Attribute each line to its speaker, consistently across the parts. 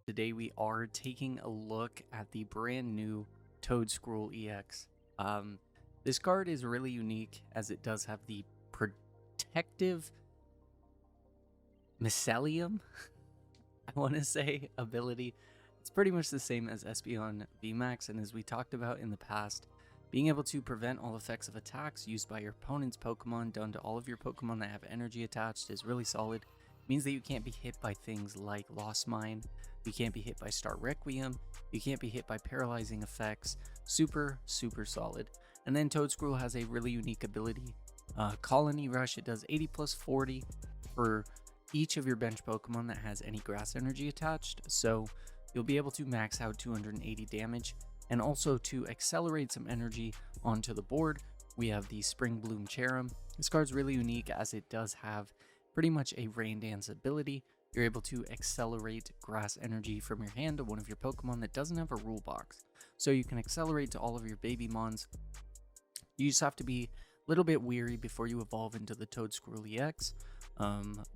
Speaker 1: Today we are taking a look at the brand new Toedscruel EX. This card is really unique as it does have the protective mycelium, I want to say, ability. It's pretty much the same as Espeon VMAX, and as we talked about in the past, being able to prevent all effects of attacks used by your opponent's Pokemon done to all of your Pokemon that have energy attached is really solid. It means that you can't be hit by things like Lost Mine, you can't be hit by Star Requiem, you can't be hit by paralyzing effects. Super solid. And then Toedscruel has a really unique ability, Colony Rush. It does 80 plus 40 for each of your bench Pokemon that has any grass energy attached, so you'll be able to max out 280 damage. And also to accelerate some energy onto the board, we have the Spring Bloom Cherrim. This card's really unique as it does have pretty much a Rain Dance ability. You're able to accelerate grass energy from your hand to one of your Pokemon that doesn't have a rule box. So you can accelerate to all of your baby mons. You just have to be a little bit weary before you evolve into the Toedscruel EX.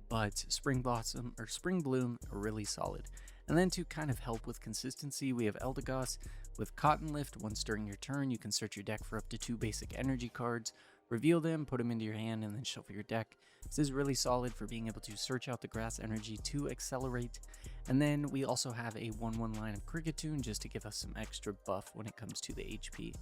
Speaker 1: But Spring Blossom or Spring Bloom are really solid. And then to kind of help with consistency, we have Eldegoss with Cotton Lift. Once during your turn, you can search your deck for up to 2 basic energy cards, reveal them, put them into your hand, and then shuffle your deck. This is really solid for being able to search out the grass energy to accelerate. And then we also have a 1/1 line of Kricketune just to give us some extra buff when it comes to the HP.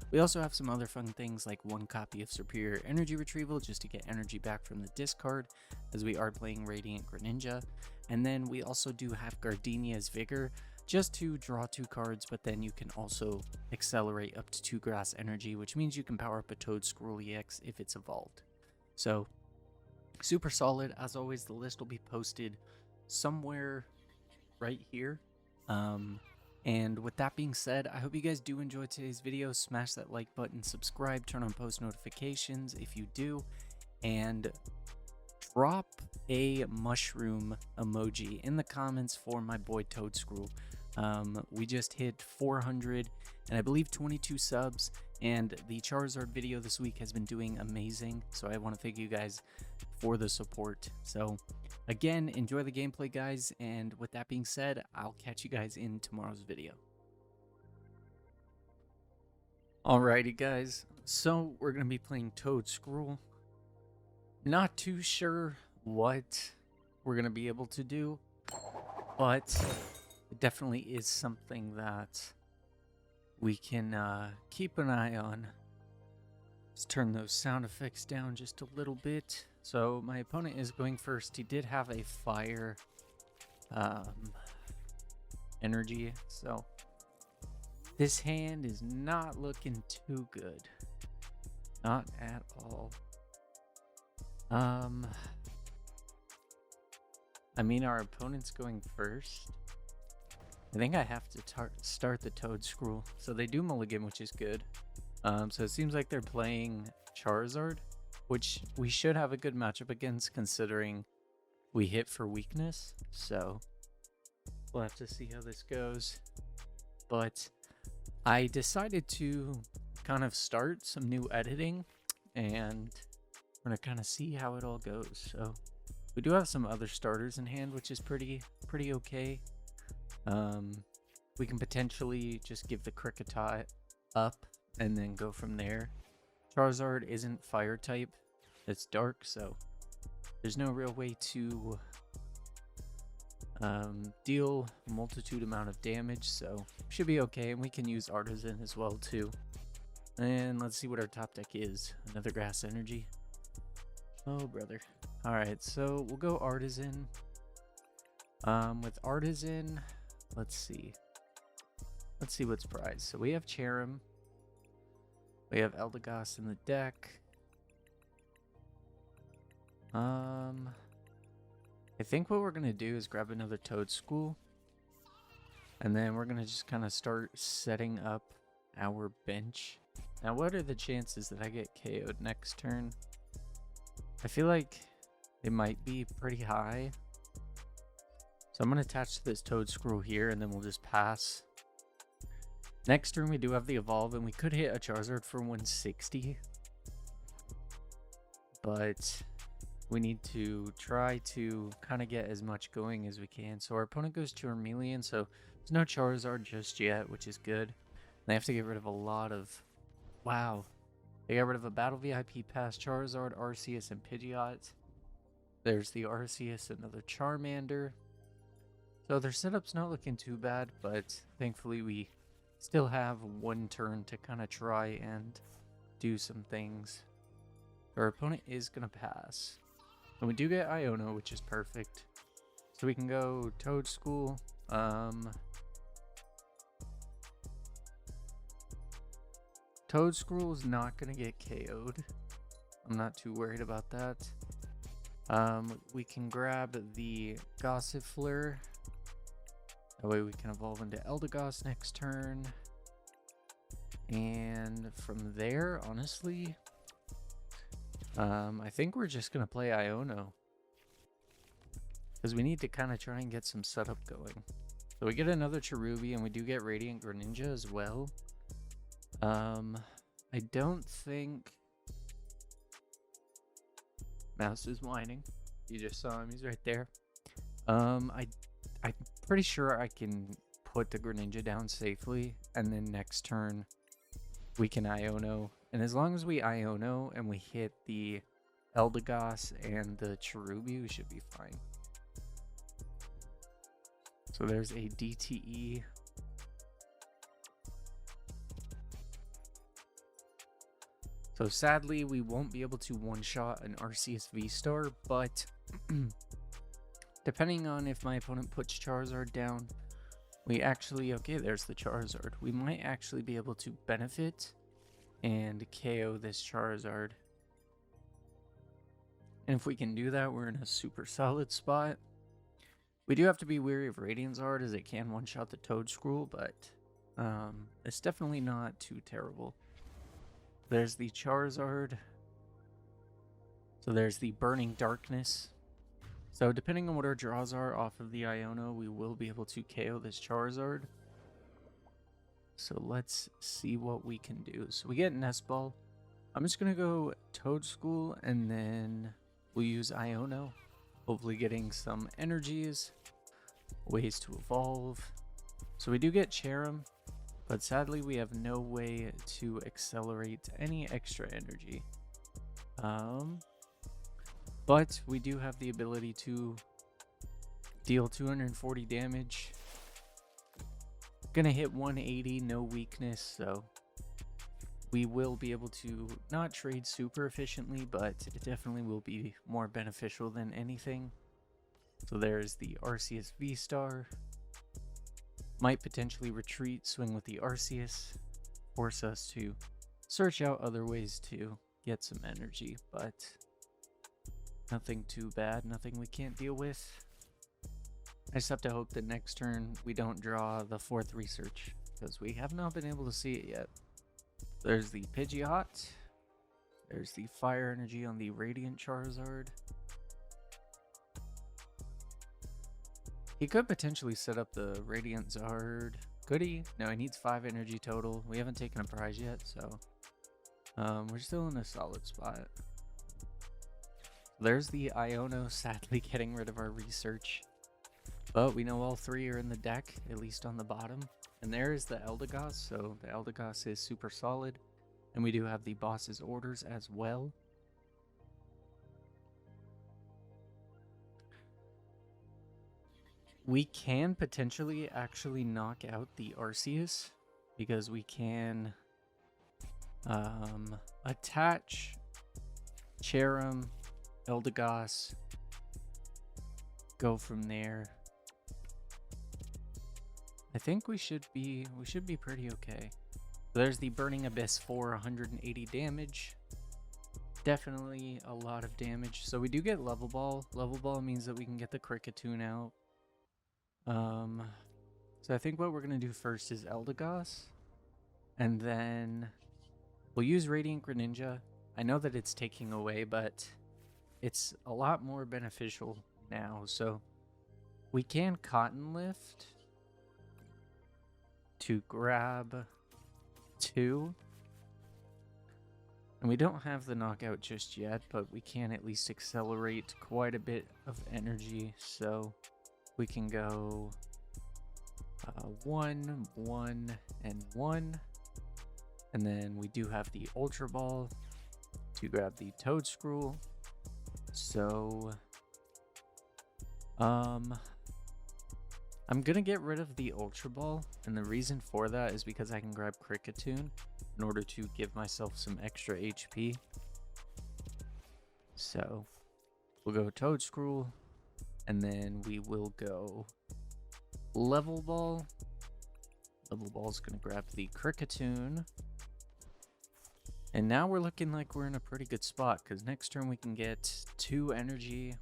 Speaker 1: We also have some other fun things like 1 copy of Superior Energy Retrieval just to get energy back from the discard, as we are playing Radiant Greninja. And then we also do have Gardenia's Vigor just to draw 2 cards, but then you can also accelerate up to 2 grass energy, which means you can power up a Toedscruel EX if it's evolved. So super solid. As always, the list will be posted somewhere right here. And with that being said, I hope you guys do enjoy today's video. Smash that like button, subscribe, turn on post notifications if you do, and drop a mushroom emoji in the comments for my boy Toedscruel. We just hit 400 and I believe 22 subs, and the Charizard video this week has been doing amazing, so I want to thank you guys for the support. So again, enjoy the gameplay, guys, and with that being said, I'll catch you guys in tomorrow's video. Alrighty guys, so we're going to be playing Toedscruel. Not too sure what we're going to be able to do, but it definitely is something that we can keep an eye on. Let's turn those sound effects down just a little bit. So my opponent is going first. He did have a fire energy, so this hand is not looking too good. Not at all. I mean, our opponent's going first. I think I have to start the Toedscruel. So they do mulligan, which is good. So it seems like they're playing Charizard, which we should have a good matchup against considering we hit for weakness. So we'll have to see how this goes. But I decided to kind of start some new editing, and we're gonna kind of see how it all goes. So we do have some other starters in hand, which is pretty okay. We can potentially just give the Kricketot up and then go from there. Charizard isn't fire type, it's dark, so there's no real way to deal a multitude amount of damage, so should be okay. And we can use Artisan as well too. And let's see what our top deck is. Another grass energy. Oh brother. Alright, so we'll go Artisan. With Artisan, let's see what's prized. So we have Cherrim, we have Eldegoss in the deck. I think what we're gonna do is grab another Toedscruel, and then we're gonna just kind of start setting up our bench. Now, what are the chances that I get KO'd next turn? I feel like it might be pretty high. So I'm going to attach to this Toedscruel here, and then we'll just pass. Next turn we do have the evolve, and we could hit a Charizard for 160. But we need to try to kind of get as much going as we can. So our opponent goes to Charmeleon, so there's no Charizard just yet, which is good. They have to get rid of a lot of... Wow. They got rid of a Battle VIP Pass, Charizard, Arceus, and Pidgeot. There's the Arceus, another Charmander. So their setup's not looking too bad, but thankfully we still have one turn to kind of try and do some things. Our opponent is going to pass. And we do get Iono, which is perfect. So we can go Toedscruel. Toedscruel is not going to get KO'd. I'm not too worried about that. We can grab the Gossifleur. That way we can evolve into Eldegoss next turn. And from there, honestly, I think we're just going to play Iono. Because we need to kind of try and get some setup going. So we get another Cherubi, and we do get Radiant Greninja as well. I don't think... Mouse is whining. You just saw him, he's right there. I'm pretty sure I can put the Greninja down safely, and then next turn we can Iono. And as long as we Iono and we hit the Eldegoss and the Cherubi, we should be fine. So there's a DTE. So sadly, we won't be able to one-shot an Arceus V-Star, but depending on if my opponent puts Charizard down, we actually, okay, there's the Charizard. We might actually be able to benefit and KO this Charizard. And if we can do that, we're in a super solid spot. We do have to be wary of Radianzard as it can one-shot the Toedscruel, but it's definitely not too terrible. There's the Charizard. So there's the Burning Darkness. So depending on what our draws are off of the Iono, we will be able to KO this Charizard. So let's see what we can do. So we get Nest Ball. I'm just going to go Toedscruel and then we'll use Iono. Hopefully getting some energies, ways to evolve. So we do get Cherrim. But sadly, we have no way to accelerate any extra energy. But we do have the ability to deal 240 damage. Gonna hit 180, no weakness, so we will be able to not trade super efficiently, but it definitely will be more beneficial than anything. So there's the Arceus V-Star. Might potentially retreat, swing with the Arceus, force us to search out other ways to get some energy, but nothing too bad, nothing we can't deal with. I just have to hope that next turn we don't draw the 4th research, because we have not been able to see it yet. There's the Pidgeot, there's the Fire Energy on the Radiant Charizard. He could potentially set up the Radiant Zard. Could he? No, he needs 5 energy total. We haven't taken a prize yet, so we're still in a solid spot. There's the Iono, sadly getting rid of our research. But we know all 3 are in the deck, at least on the bottom. And there is the Eldegoss, so the Eldegoss is super solid. And we do have the boss's orders as well. We can potentially actually knock out the Arceus because we can attach Cherrim, Eldegoss, go from there. I think we should be pretty okay. There's the Burning Abyss for 180 damage. Definitely a lot of damage. So we do get Level Ball. Level Ball means that we can get the Cricketune out. So I think what we're going to do first is Eldegoss. And then we'll use Radiant Greninja. I know that it's taking away, but it's a lot more beneficial now. So we can Cotton Lift to grab 2. And we don't have the knockout just yet, but we can at least accelerate quite a bit of energy. So we can go 1, 1, and 1. And then we do have the Ultra Ball to grab the Toedscruel. So I'm gonna get rid of the Ultra Ball, and the reason for that is because I can grab Kricketune in order to give myself some extra HP. So we'll go Toedscruel, and then we will go Level Ball. Level Ball's gonna grab the Kricketune. And now we're looking like we're in a pretty good spot, because next turn we can get 2 energy.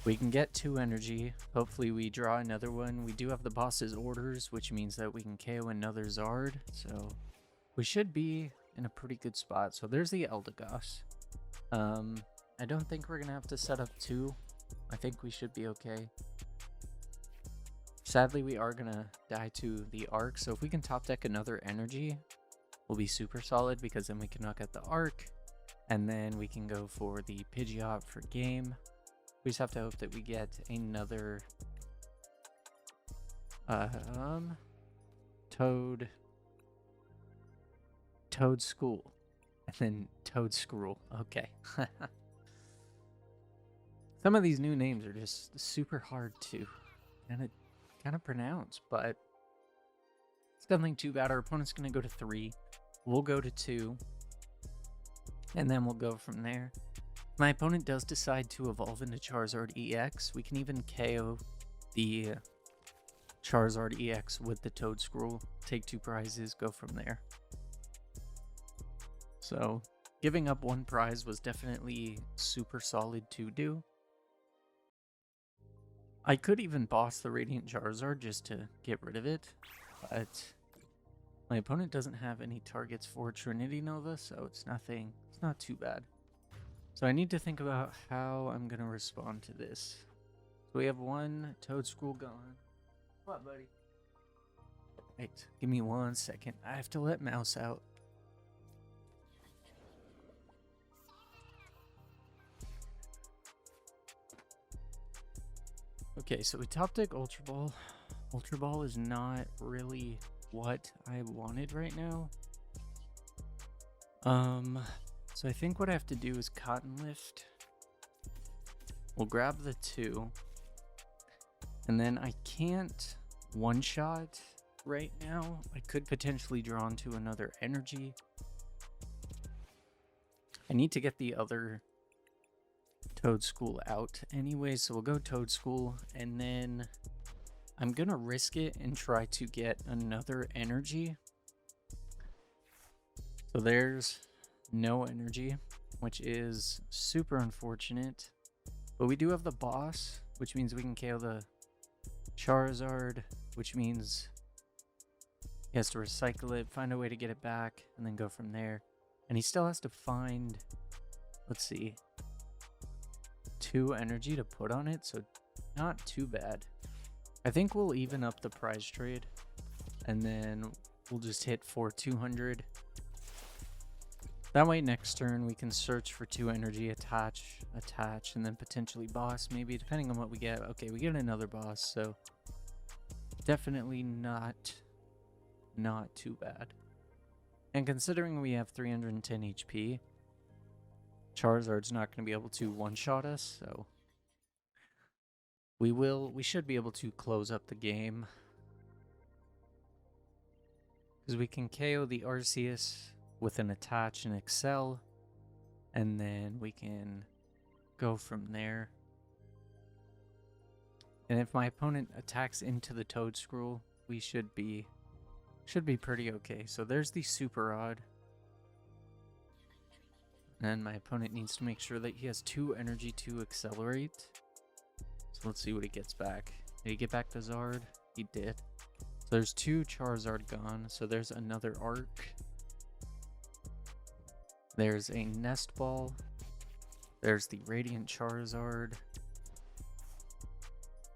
Speaker 1: We can get 2 energy. Hopefully we draw another one. We do have the boss's orders, which means that we can KO another Zard. So we should be in a pretty good spot. So there's the Eldegoss. I don't think we're going to have to set up 2. I think we should be okay. Sadly, we are going to die to the Arc. So if we can top deck another energy, we'll be super solid, because then we can knock out the Arc. And then we can go for the Pidgeot for game. We just have to hope that we get another Toedscruel, and then Toedscruel. Okay. Some of these new names are just super hard to kind of pronounce, but it's nothing too bad. Our opponent's gonna go to 3. We'll go to 2, and then we'll go from there. My opponent does decide to evolve into Charizard EX. We can even KO the Charizard EX with the Toedscruel, take 2 prizes, go from there. So giving up 1 prize was definitely super solid to do. I could even boss the Radiant Charizard just to get rid of it, but my opponent doesn't have any targets for Trinity Nova, so it's not too bad. So I need to think about how I'm going to respond to this. So we have 1 Toedscruel gone. What, buddy? Wait, give me 1 second. I have to let Mouse out. Okay, so we top deck Ultra Ball. Ultra Ball is not really what I wanted right now. So I think what I have to do is Cotton Lift. We'll grab the 2. And then I can't one-shot right now. I could potentially draw into another energy. I need to get the other Toedscruel out anyway, so we'll go Toedscruel, and then I'm gonna risk it and try to get another energy. So there's no energy, which is super unfortunate, but we do have the boss, which means we can KO the Charizard, which means he has to recycle it, find a way to get it back, and then go from there. And he still has to find, let's see, 2 energy to put on it, so not too bad. I think we'll even up the prize trade, and then we'll just hit for 200. That way next turn we can search for 2 energy, attach, and then potentially boss, maybe, depending on what we get. Okay, we get another boss, so definitely not too bad. And considering we have 310 HP, Charizard's not going to be able to one-shot us, so we should be able to close up the game. Because we can KO the Arceus with an attach and excel, and then we can go from there. And if my opponent attacks into the Toedscruel, we should be pretty okay. So there's the Super Rod. And my opponent needs to make sure that he has 2 energy to accelerate. So let's see what he gets back. Did he get back the Zard? He did. So there's 2 Charizard gone. So there's another Arc. There's a Nest Ball. There's the Radiant Charizard.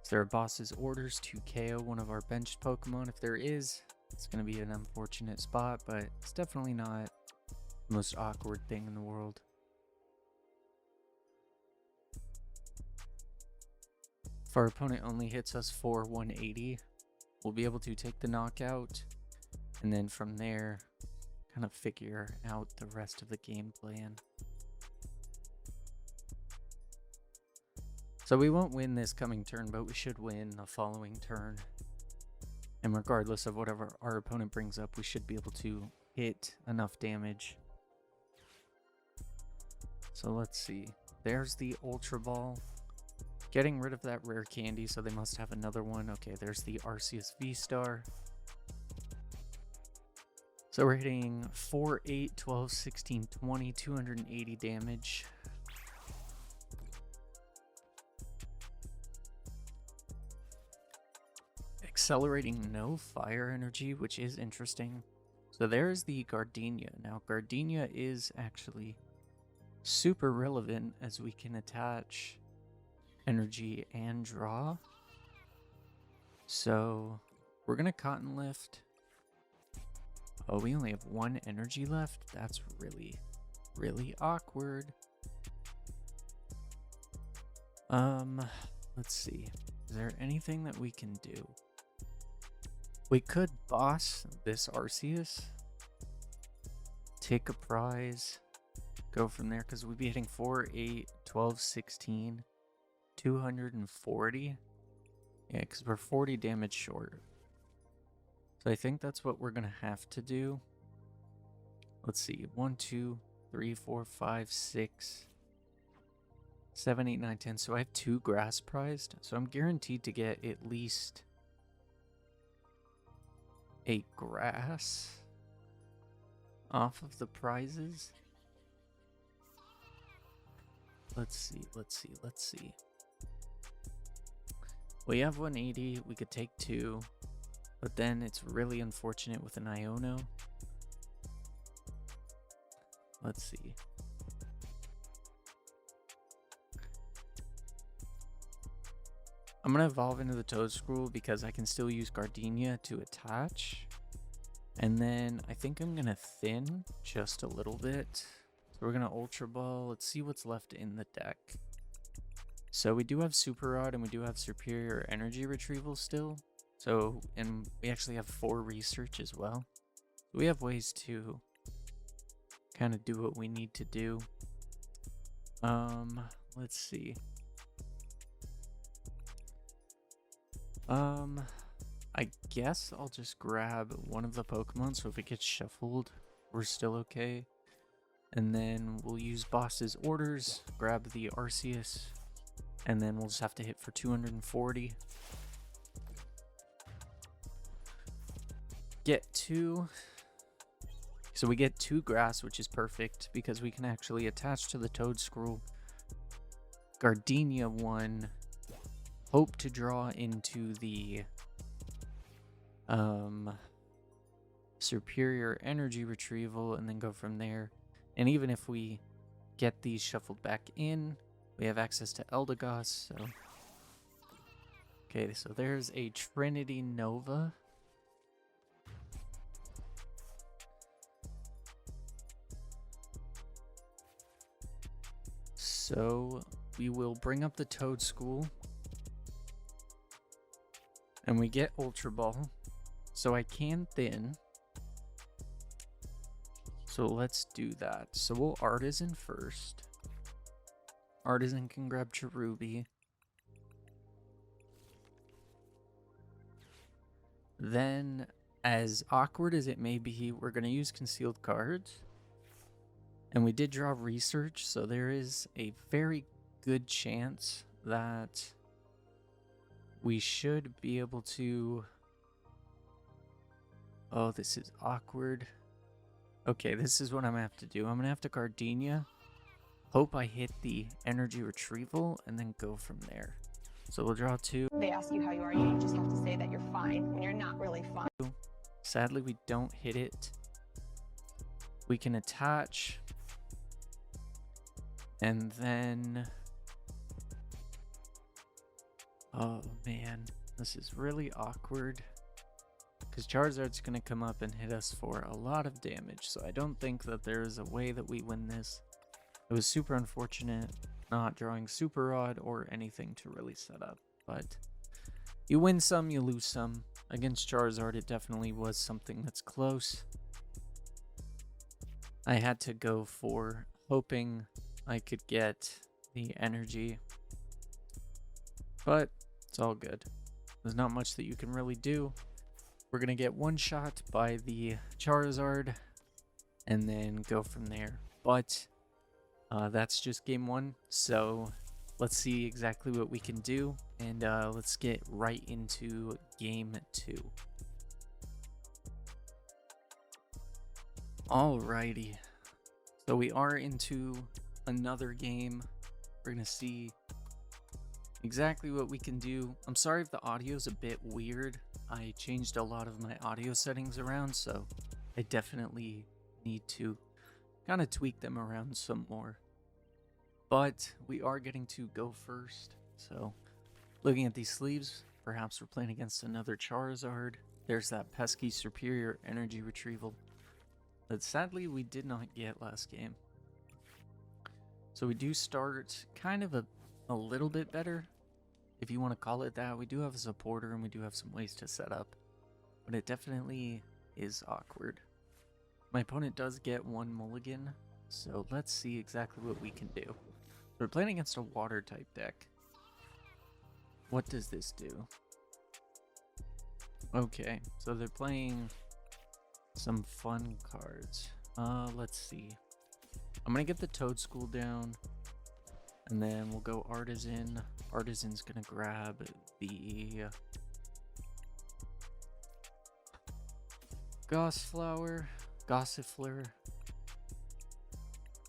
Speaker 1: Is there a boss's orders to KO one of our benched Pokemon? If there is, it's going to be an unfortunate spot, but it's definitely not Most awkward thing in the world. If our opponent only hits us for 180, we'll be able to take the knockout, and then from there, kind of figure out the rest of the game plan. So we won't win this coming turn, but we should win the following turn. And regardless of whatever our opponent brings up, we should be able to hit enough damage. So let's see. There's the Ultra Ball. Getting rid of that rare candy, so they must have another one. Okay, there's the Arceus V-Star. So we're hitting 4, 8, 12, 16, 20, 280 damage. Accelerating no fire energy, which is interesting. So there's the Gardenia. Now, Gardenia is actually super relevant as we can attach energy and draw. So we're gonna Cotton Lift. Oh, we only have one energy left. That's really, really awkward. Let's see. Is there anything that we can do? We could boss this Arceus, take a prize, go from there, because we'd be hitting 4, 8, 12, 16, 240. Yeah, because we're 40 damage short. So I think that's what we're going to have to do. Let's see. 1, 2, 3, 4, 5, 6, 7, 8, 9, 10. So I have 2 grass prized. So I'm guaranteed to get at least a grass off of the prizes. Let's see. We have 180. We could take 2. But then it's really unfortunate with an Iono. Let's see. I'm going to evolve into the Toedscruel because I can still use Gardenia to attach. And then I think I'm going to thin just a little bit. So we're going to Ultra Ball. Let's see what's left in the deck. So we do have Super Rod and we do have Superior Energy Retrieval still. So, and we actually have 4 research as well. We have ways to kind of do what we need to do. Let's see. I guess I'll just grab one of the Pokemon, so if it gets shuffled, we're still okay. And then we'll use Boss's Orders, grab the Arceus, and then we'll just have to hit for 240. Get 2. So we get 2 grass, which is perfect because we can actually attach to the Toedscruel. Gardenia 1. Hope to draw into the Superior Energy Retrieval and then go from there. And even if we get these shuffled back in, we have access to Eldegoss. So okay, so there's a Trinity Nova. So we will bring up the Toedscruel. And we get Ultra Ball. So I can thin. So let's do that. So we'll Artisan first. Artisan can grab Cherubi. Then, as awkward as it may be, we're going to use Concealed Cards. And we did draw Research, so there is a very good chance that we should be able to... Oh, this is awkward. Okay, this is what I'm going to have to do. I'm going to have to Gardenia. Hope I hit the Energy Retrieval, and then go from there. So we'll draw 2.
Speaker 2: They ask you how you are, you just have to say that you're fine when you're not really fine.
Speaker 1: Sadly, we don't hit it. We can attach. And then... Oh man, this is really awkward. Because Charizard's going to come up and hit us for a lot of damage, so I don't think that there is a way that we win this. It was super unfortunate not drawing Super Rod or anything to really set up, but you win some, you lose some. Against Charizard, it definitely was something that's close. I had to go for hoping I could get the energy, but it's all good. There's not much that you can really do. We're gonna get one shot by the Charizard and then go from there. But that's just game one, so let's see exactly what we can do, and let's get right into game two. Alrighty, so we are into another game. We're gonna see exactly what we can do. I'm sorry if the audio is a bit weird. I changed a lot of my audio settings around, so I definitely need to kind of tweak them around some more. But we are getting to go first, so looking at these sleeves, perhaps we're playing against another Charizard. There's that pesky superior energy retrieval that sadly we did not get last game. So we do start kind of a little bit better, if you want to call it that. We do have a supporter and we do have some ways to set up, but it definitely is awkward. My opponent does get one mulligan, so let's see exactly what we can do. We're playing against a water type deck. What does this do? Okay, so they're playing some fun cards. Let's see. I'm gonna get the Toedscruel down, and then we'll go Artisan. Artisan's gonna grab the Gossifleur.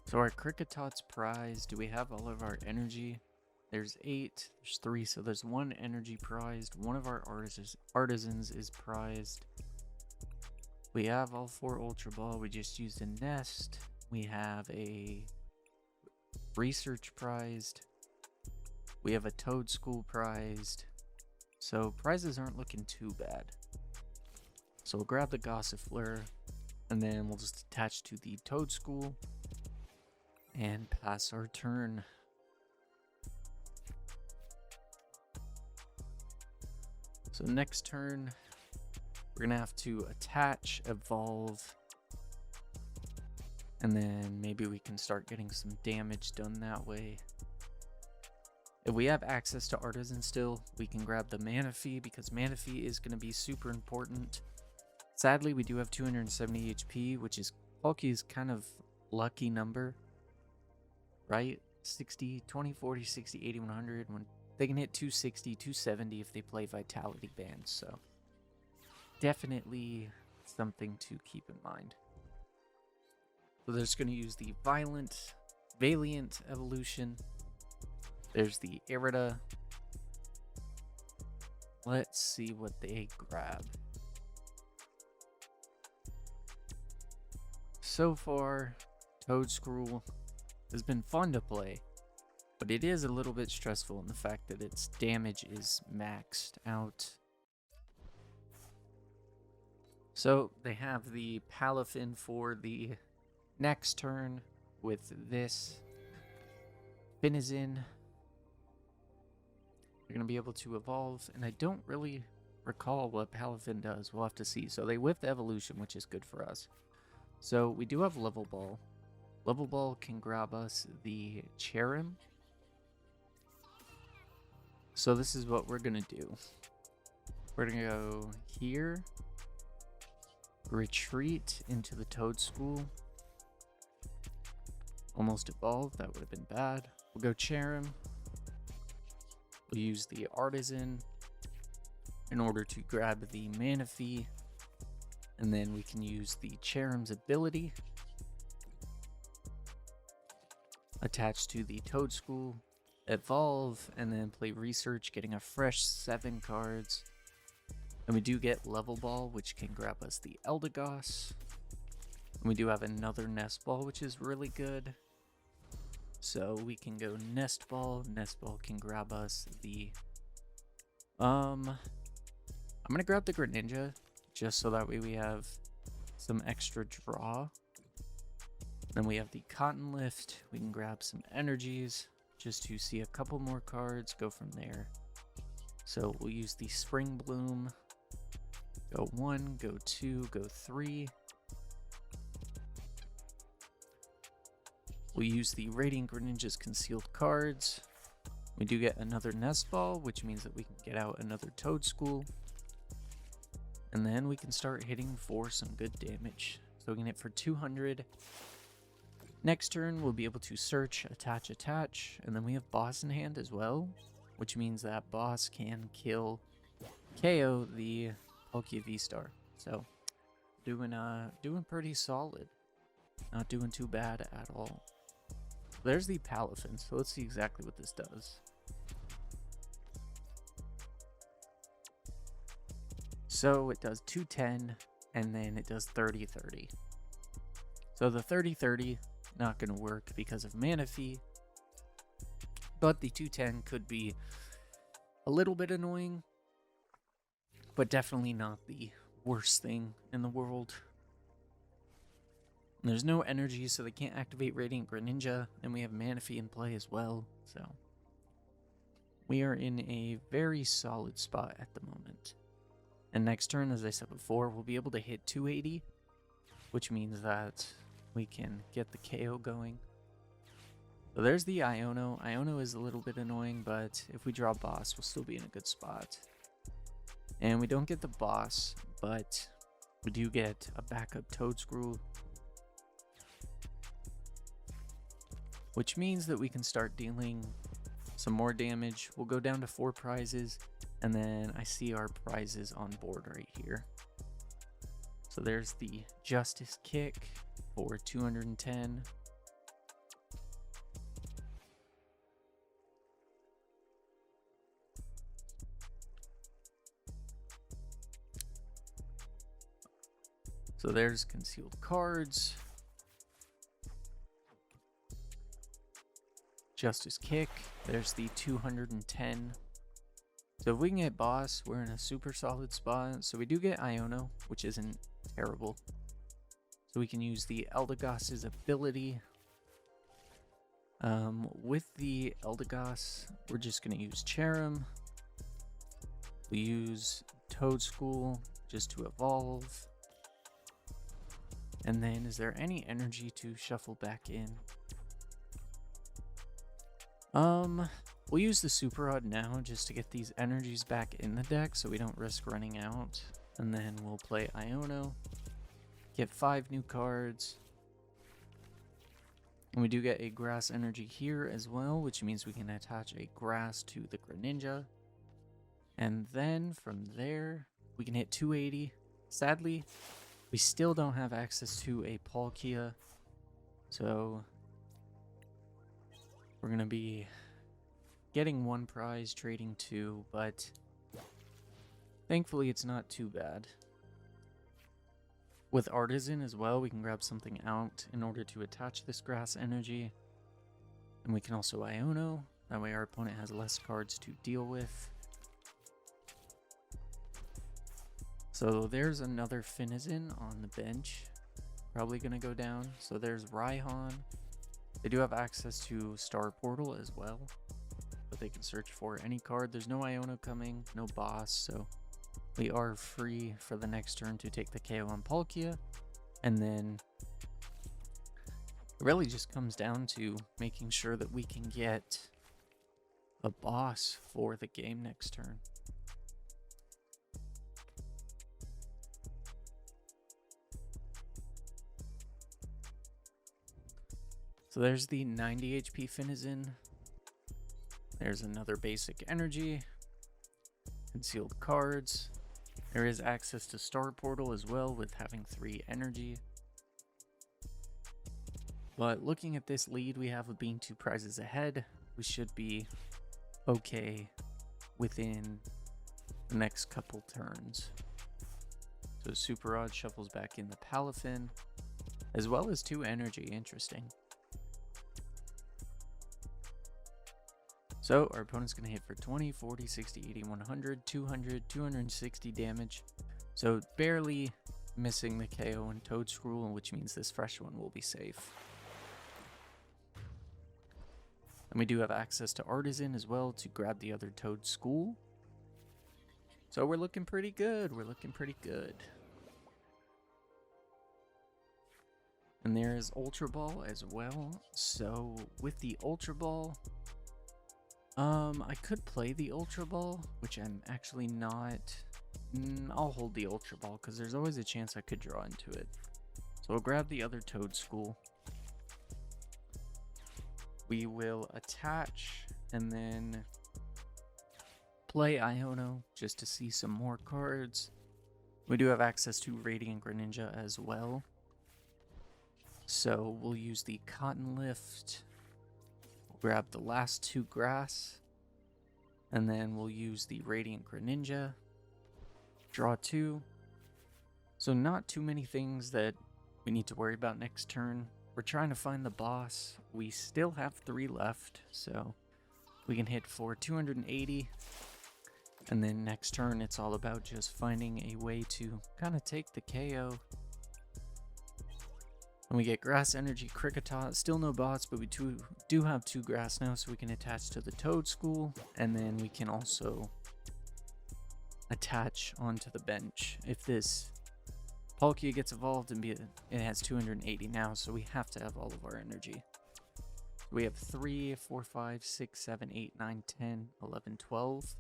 Speaker 1: So our Cricketot's prized. Do we have all of our energy? There's 8, there's 3, so there's 1 energy prized. One of our artisans is prized. We have all 4 Ultra Ball. We just used a nest. We have a research prized. We have a Toedscruel prized. So prizes aren't looking too bad. So we'll grab the Gossifleur, and then we'll just attach to the Toedscruel and pass our turn. So next turn, we're gonna have to attach, evolve, and then maybe we can start getting some damage done that way. If we have access to Artisan still, we can grab the Manaphy, because Manaphy is going to be super important. Sadly, we do have 270 HP, which is Palki's kind of lucky number, right? 60, 20, 40, 60, 80, 100. When they can hit 260, 270 if they play Vitality bands, so definitely something to keep in mind. So they're just going to use the Valiant evolution. There's the Irida. Let's see what they grab. So far, Toedscruel has been fun to play, but it is a little bit stressful in the fact that its damage is maxed out. So they have the Palafin for the next turn with this Finizen. They're going to be able to evolve, and I don't really recall what Palafin does. We'll have to see. So they whip the evolution, which is good for us. So we do have Level Ball. Level Ball can grab us the Cherrim. So this is what we're going to do. We're going to go here, retreat into the Toedscruel. Almost evolved. That would have been bad. We'll go Cherrim. We'll use the Artisan in order to grab the Manaphy, and then we can use the Cherrim's ability attached to the Toedscruel, evolve, and then play research, getting a fresh 7 cards. And we do get Level Ball, which can grab us the Eldegoss. And we do have another Nest Ball, which is really good. So we can go Nest Ball. Nest Ball can grab us the I'm gonna grab the Greninja just so that way we have some extra draw. Then we have the Cotton Lift. We can grab some energies just to see a couple more cards, go from there. So we'll use the Spring Bloom. Go 1, go 2, go 3. We'll use the Radiant Greninja's concealed cards. We do get another Nest Ball, which means that we can get out another Toedscruel. And then we can start hitting for some good damage. So we can hit for 200. Next turn, we'll be able to search, attach, and then we have boss in hand as well, which means that boss can kill, KO the Palkia V-Star. So, doing pretty solid. Not doing too bad at all. There's the Palafin, so let's see exactly what this does. So it does 210, and then it does 30-30. So the 30-30, not going to work because of mana fee, but the 210 could be a little bit annoying, but definitely not the worst thing in the world. And there's no energy, so they can't activate Radiant Greninja, and we have mana fee in play as well, so we are in a very solid spot at the moment. And next turn, as I said before, we'll be able to hit 280, which means that we can get the KO going. So there's the Iono. Iono is a little bit annoying, but if we draw boss, we'll still be in a good spot. And we don't get the boss, but we do get a backup Toedscruel, which means that we can start dealing some more damage. We'll go down to 4 prizes, and then I see our prizes on board right here. So there's the Justice Kick for 210. So there's concealed cards. Justice Kick. There's the 210. So if we can get boss, we're in a super solid spot. So we do get Iono, which isn't terrible. So we can use the Eldegoss's ability. With the Eldegoss, we're just going to use Cherrim. We use Toedscruel just to evolve. And then, is there any energy to shuffle back in? We'll use the Super Rod now just to get these energies back in the deck so we don't risk running out. And then we'll play Iono, get 5 new cards. And we do get a grass energy here as well, which means we can attach a grass to the Greninja. And then from there, we can hit 280. Sadly, we still don't have access to a Palkia, so we're going to be getting 1 prize, trading 2, but thankfully it's not too bad. With Artisan as well, we can grab something out in order to attach this grass energy. And we can also Iono, that way our opponent has less cards to deal with. So there's another Finizen on the bench, probably going to go down. So there's Raihan. They do have access to Star Portal as well, but they can search for any card. There's no Iono coming, no boss, so we are free for the next turn to take the KO on Palkia. And then it really just comes down to making sure that we can get a boss for the game next turn. So there's the 90 HP Finizen. There's another basic energy. Concealed cards. There is access to Star Portal as well with having 3 energy. But looking at this lead we have of being 2 prizes ahead, we should be okay within the next couple turns. So Super Rod shuffles back in the Palafin, as well as 2 energy. Interesting. So our opponent's going to hit for 20, 40, 60, 80, 100, 200, 260 damage. So barely missing the KO and Toedscruel, which means this fresh one will be safe. And we do have access to Artisan as well to grab the other Toedscruel. So we're looking pretty good. We're looking pretty good. And there is Ultra Ball as well. So with the Ultra Ball, I could play the Ultra Ball, which I'm actually not. I'll hold the Ultra Ball because there's always a chance I could draw into it. So we'll grab the other Toedscruel. We will attach and then play Iono just to see some more cards. We do have access to Radiant Greninja as well. So we'll use the Cotton Lift. We'll grab the last 2 grass. And then we'll use the Radiant Greninja. Draw 2. So not too many things that we need to worry about next turn. We're trying to find the boss. We still have 3 left, so we can hit for 280. And then next turn, it's all about just finding a way to kind of take the KO. And we get Grass Energy, Kricketot. Still no boss, but we do have 2 grass now, so we can attach to the Toedscruel. And then we can also attach onto the bench. If this Palkia gets evolved and it has 280 now, so we have to have all of our energy. We have 3, 4, 5, 6, 7, 8, 9, 10, 11, 12.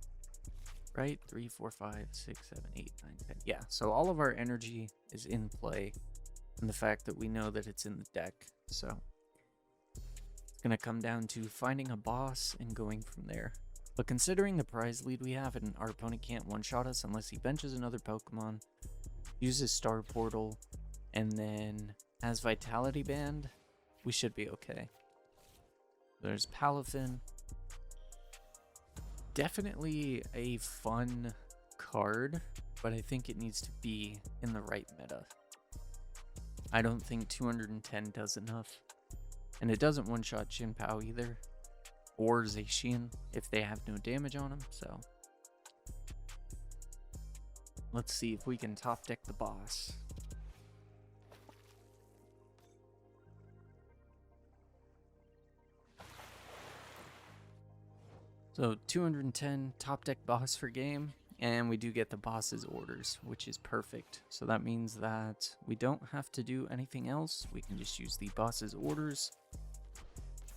Speaker 1: Right? 3, 4, 5, 6, 7, 8, 9, 10. Yeah, so all of our energy is in play. And the fact that we know that it's in the deck. So it's going to come down to finding a boss and going from there. But considering the prize lead we have, and our opponent can't one-shot us unless he benches another Pokemon, uses Star Portal, and then has Vitality Band, we should be okay. There's Palafin. Definitely a fun card, but I think it needs to be in the right meta. I don't think 210 does enough. And it doesn't one-shot Chinpao either. Or Zacian if they have no damage on them, so. Let's see if we can top deck the boss. So 210 top deck boss for game. And we do get the boss's orders, which is perfect. So that means that we don't have to do anything else. We can just use the boss's orders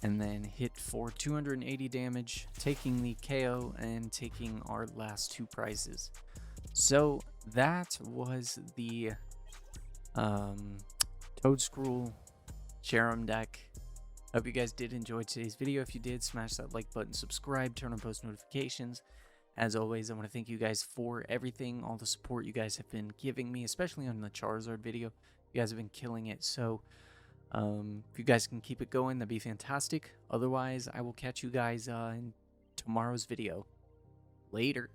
Speaker 1: and then hit for 280 damage, taking the KO and taking our last 2 prizes. So that was the Toedscruel Cherrim deck. Hope you guys did enjoy today's video. If you did, smash that like button, subscribe, turn on post notifications. As always, I want to thank you guys for everything, all the support you guys have been giving me, especially on the Charizard video. You guys have been killing it, so if you guys can keep it going, that'd be fantastic. Otherwise, I will catch you guys in tomorrow's video. Later.